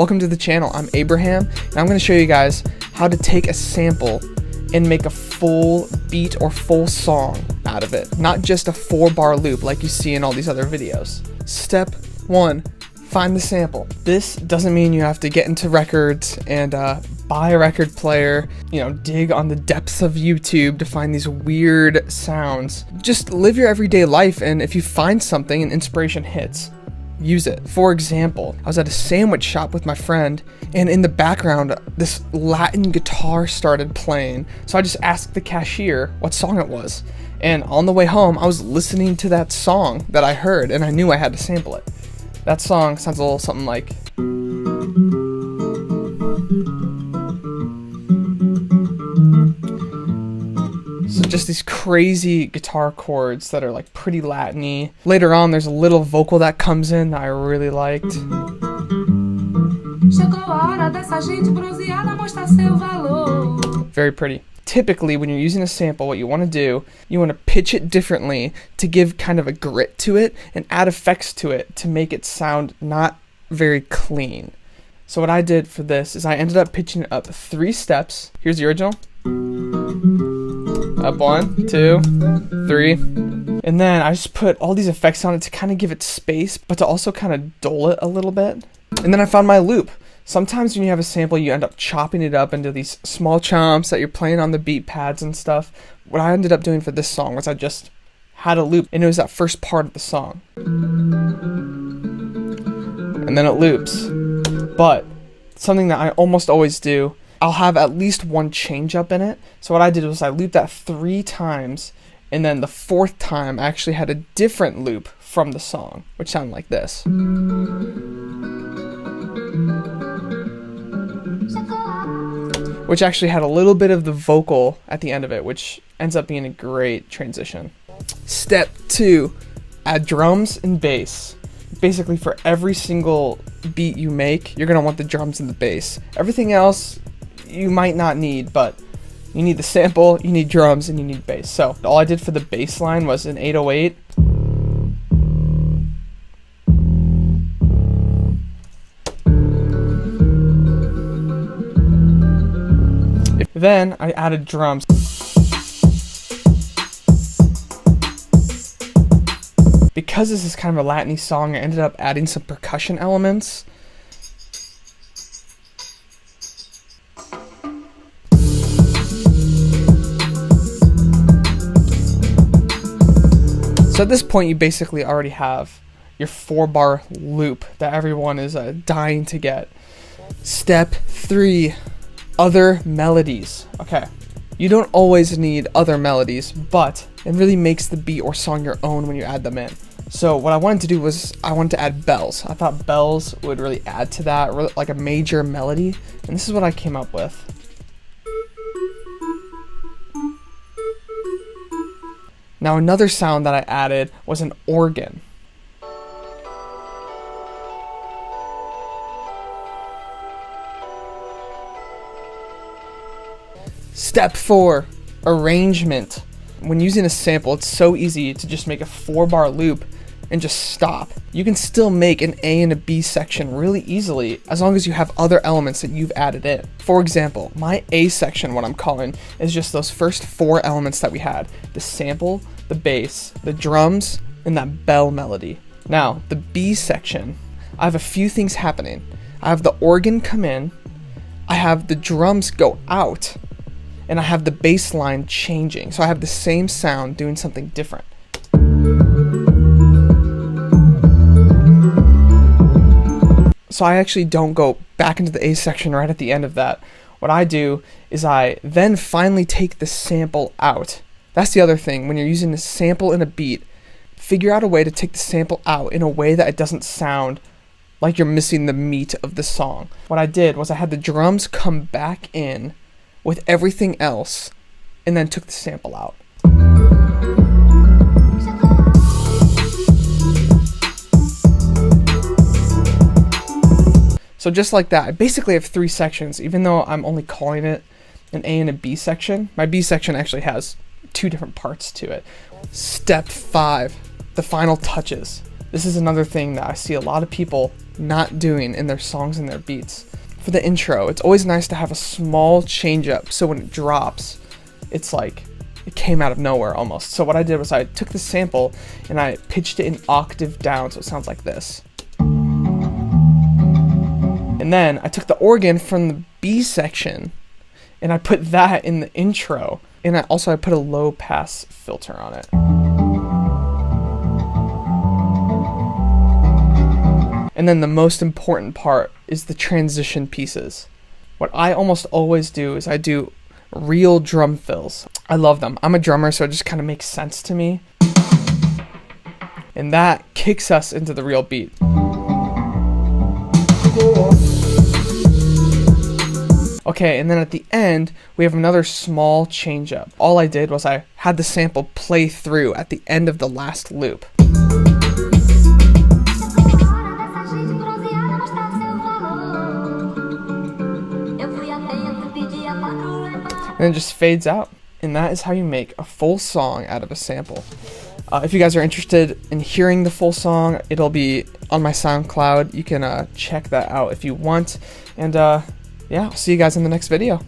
welcome to the channel. I'm Abraham, and I'm going to show you guys how to take a sample and make a full beat or full song out of it, not just a 4-bar loop like you see in all these other videos. Step 1, find the sample. This doesn't mean you have to get into records and buy a record player, dig on the depths of YouTube to find these weird sounds. Just live your everyday life, and if you find something and inspiration hits, use it. For example, I was at a sandwich shop with my friend, and in the background, this Latin guitar started playing. So I just asked the cashier what song it was. And on the way home, I was listening to that song that I heard, and I knew I had to sample it. That song sounds a little something like... So just these crazy guitar chords that are like pretty Latin-y. Later on, there's a little vocal that comes in that I really liked. Very pretty. Typically, when you're using a sample, what you want to do, you want to pitch it differently to give kind of a grit to it and add effects to it to make it sound not very clean. So what I did for this is I ended up pitching it up 3 steps. Here's the original. Up 1, 2, 3. And then I just put all these effects on it to kind of give it space, but to also kind of dull it a little bit. And then I found my loop. Sometimes when you have a sample, you end up chopping it up into these small chomps that you're playing on the beat pads and stuff. What I ended up doing for this song was I just had a loop, and it was that first part of the song. And then it loops. But something that I almost always do, I'll have at least one change up in it. So what I did was I looped that 3 times, and then the 4th time I actually had a different loop from the song, which sounded like this. Which actually had a little bit of the vocal at the end of it, which ends up being a great transition. Step 2, add drums and bass. Basically for every single beat you make, you're gonna want the drums and the bass. Everything else you might not need, but you need the sample, you need drums, and you need bass. So all I did for the bass line was an 808. Then I added drums. Because this is kind of a Latin-y song, I ended up adding some percussion elements. So at this point, you basically already have your 4-bar loop that everyone is dying to get. Step 3, other melodies. Okay, you don't always need other melodies, but it really makes the beat or song your own when you add them in. So what I wanted to do was I wanted to add bells. I thought bells would really add to that, like a major melody, and this is what I came up with. Now another sound that I added was an organ. Step 4, arrangement. When using a sample, it's so easy to just make a 4-bar loop and just stop. You can still make an A and a B section really easily as long as you have other elements that you've added in. For example, my A section, what I'm calling, is just those first 4 elements that we had. The sample, the bass, the drums, and that bell melody. Now, the B section, I have a few things happening. I have the organ come in, I have the drums go out, and I have the bass line changing. So I have the same sound doing something different. So I actually don't go back into the A section right at the end of that. What I do is I then finally take the sample out. That's the other thing. When you're using a sample in a beat, figure out a way to take the sample out in a way that it doesn't sound like you're missing the meat of the song. What I did was I had the drums come back in with everything else, and then took the sample out. So just like that, I basically have 3 sections, even though I'm only calling it an A and a B section. My B section actually has 2 different parts to it. Step 5, the final touches. This is another thing that I see a lot of people not doing in their songs and their beats. For the intro, it's always nice to have a small change up so when it drops, it's like it came out of nowhere almost. So what I did was I took the sample and I pitched it an octave down so it sounds like this. And then I took the organ from the B section and I put that in the intro. And I put a low pass filter on it. And then the most important part is the transition pieces. What I almost always do is I do real drum fills. I love them. I'm a drummer, so it just kind of makes sense to me. And that kicks us into the real beat. Okay, and then at the end, we have another small change up. All I did was I had the sample play through at the end of the last loop. And it just fades out. And that is how you make a full song out of a sample. If you guys are interested in hearing the full song, it'll be on my SoundCloud. You can check that out if you want. And yeah, I'll see you guys in the next video.